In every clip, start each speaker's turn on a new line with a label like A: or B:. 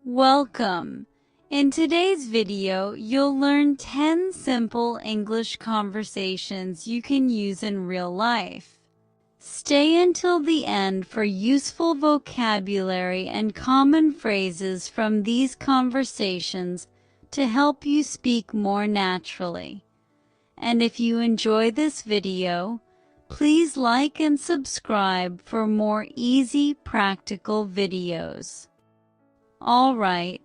A: Welcome. In today's video, you'll learn 10 simple English conversations you can use in real life. Stay until the end for useful vocabulary and common phrases from these conversations to help you speak more naturally. And if you enjoy this video, please like and subscribe for more easy, practical videos. All right,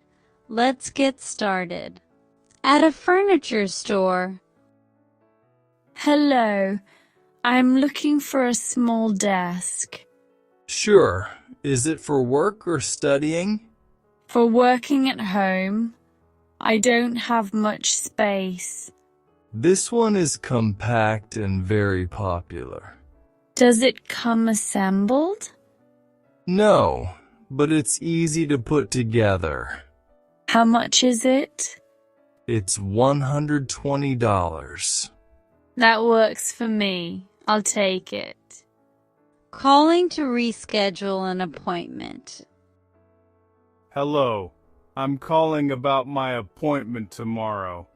A: let's get started. At a furniture store.
B: Hello, I'm looking for a small desk.
C: Sure. Is it for work or studying?
B: For working at home, I don't have much space.
C: This one is compact and very popular.
B: Does it come assembled?
C: No, but it's easy to put together.
B: How much is it?
C: It's $120.
B: That works for me. I'll take it.
A: Calling to reschedule an appointment.
D: Hello, I'm calling about my appointment tomorrow.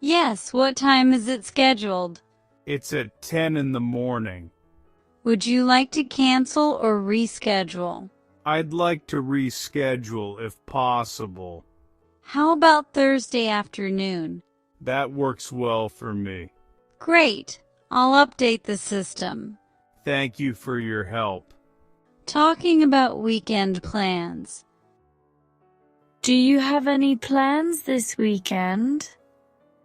A: Yes, what time is it scheduled?
D: It's at 10 in the morning.
A: Would you like to cancel or reschedule?
D: I'd like to reschedule if possible.
A: How about Thursday afternoon?
D: That works well for me.
A: Great. I'll update the system.
D: Thank you for your help.
A: Talking about weekend plans.
B: Do you have any plans this weekend?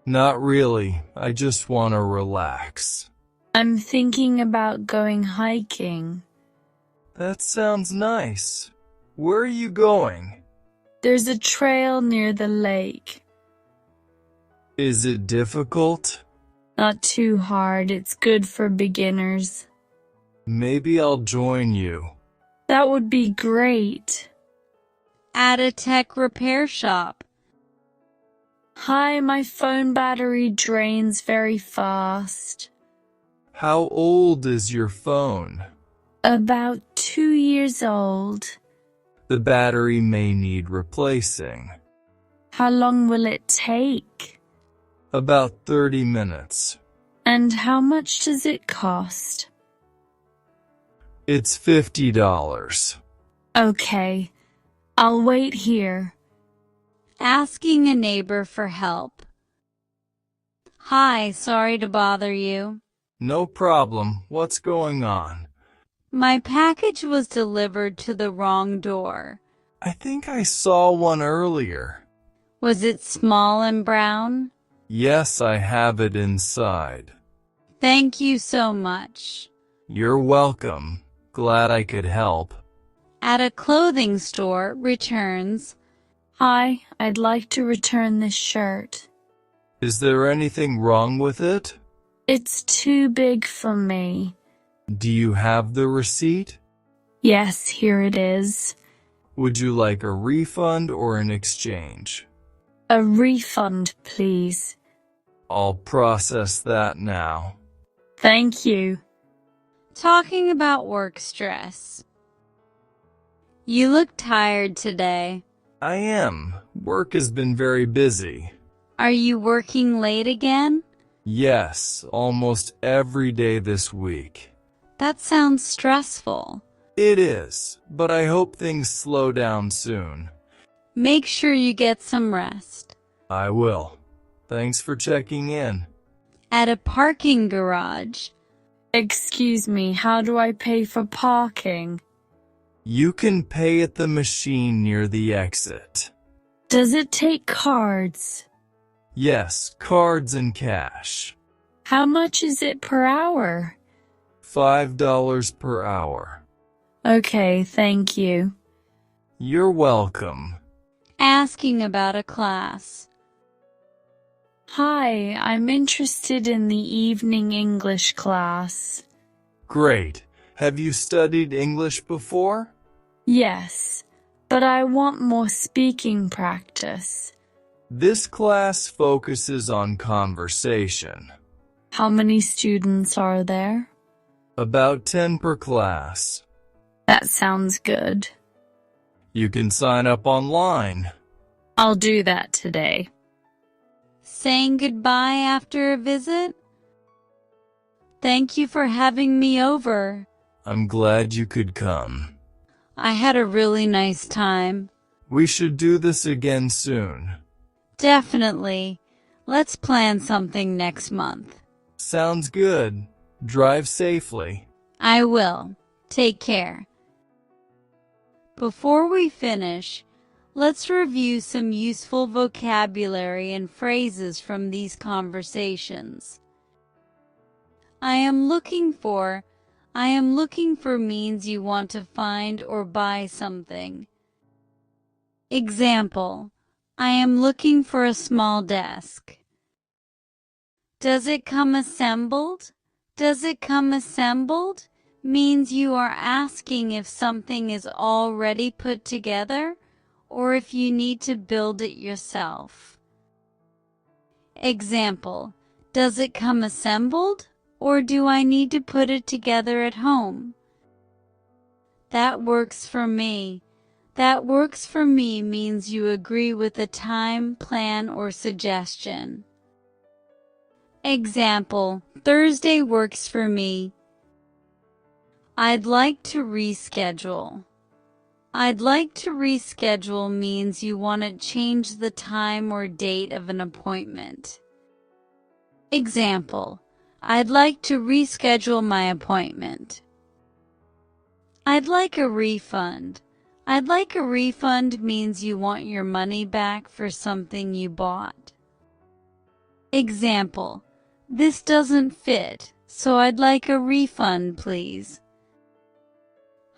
C: Not really. I just want to relax.
B: I'm thinking about going hiking.
C: That sounds nice. Where are you going?
B: There's a trail near the lake.
C: Is it difficult?
B: Not too hard. It's good for beginners.
C: Maybe I'll join you.
B: That would be great.
A: At a tech repair shop.
B: Hi, my phone battery drains very fast.
C: How old is your phone?
B: About 2 years old.
C: The battery may need replacing.
B: How long will it take?
C: About 30 minutes.
B: And how much does it cost?
C: It's $50.
B: Okay, I'll wait here.
A: Asking a neighbor for help. Hi, sorry to bother you.
C: No problem. What's going on?
A: My package was delivered to the wrong door.
C: I think I saw one earlier.
A: Was it small and brown?
C: Yes, I have it inside.
A: Thank you so much.
C: You're welcome. Glad I could help.
A: At a clothing store, returns.
B: Hi, I'd like to return this shirt.
C: Is there anything wrong with it?
B: It's too big for me.
C: Do you have the receipt?
B: Yes, here it is.
C: Would you like a refund or an exchange?
B: A refund, please.
C: I'll process that now.
B: Thank you.
A: Talking about work stress. You look tired today.
C: I am. Work has been very busy.
A: Are you working late again?
C: Yes, almost every day this week.
A: That sounds stressful.
C: It is, but I hope things slow down soon.
A: Make sure you get some rest.
C: I will. Thanks for checking in.
A: At a parking garage.
B: Excuse me, how do I pay for parking?
C: You can pay at the machine near the exit.
B: Does it take cards?
C: Yes, cards and cash.
B: How much is it per hour?
C: $5 per hour.
B: Okay, thank you.
C: You're welcome.
A: Asking about a class.
B: Hi, I'm interested in the evening English class.
C: Great. Have you studied English before?
B: Yes, but I want more speaking practice.
C: This class focuses on conversation.
B: How many students are there?
C: About 10 per class.
B: That sounds good.
C: You can sign up online.
B: I'll do that today.
A: Saying goodbye after a visit? Thank you for having me over.
C: I'm glad you could come.
A: I had a really nice time.
C: We should do this again soon.
A: Definitely. Let's plan something next month.
C: Sounds good. Drive safely.
A: I will. Take care. Before we finish, let's review some useful vocabulary and phrases from these conversations. I am looking for means you want to find or buy something. Example, I am looking for a small desk. Does it come assembled? Does it come assembled means you are asking if something is already put together or if you need to build it yourself. Example, does it come assembled or do I need to put it together at home? That works for me. That works for me means you agree with a time, plan, or suggestion. Example, Thursday works for me. I'd like to reschedule. I'd like to reschedule means you want to change the time or date of an appointment. Example, I'd like to reschedule my appointment. I'd like a refund. I'd like a refund means you want your money back for something you bought. Example, this doesn't fit, so I'd like a refund, please.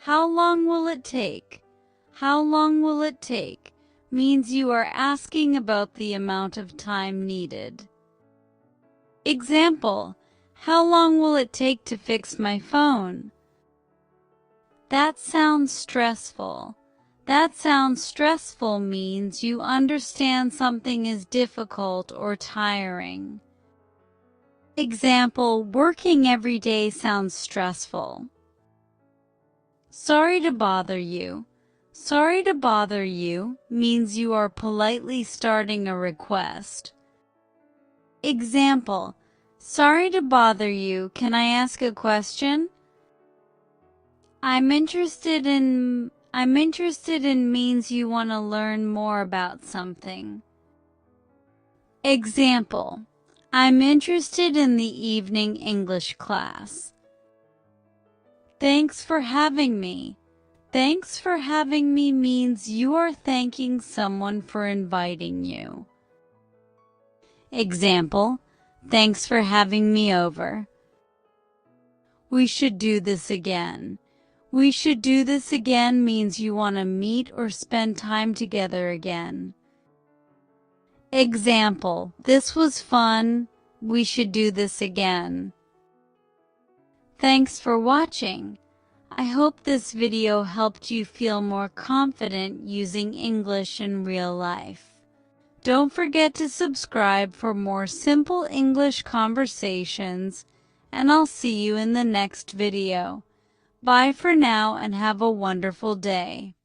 A: How long will it take? How long will it take means you are asking about the amount of time needed. Example, how long will it take to fix my phone? That sounds stressful. That sounds stressful means you understand something is difficult or tiring. Example, working every day sounds stressful. Sorry to bother you. Sorry to bother you means you are politely starting a request. Example, sorry to bother you, can I ask a question? I'm interested in means you want to learn more about something. Example, I'm interested in the evening English class. Thanks for having me. Thanks for having me means you are thanking someone for inviting you. Example, thanks for having me over. We should do this again. We should do this again means you want to meet or spend time together again. Example, this was fun. We should do this again. Thanks for watching. I hope this video helped you feel more confident using English in real life. Don't forget to subscribe for more simple English conversations, and I'll see you in the next video. Bye for now and have a wonderful day.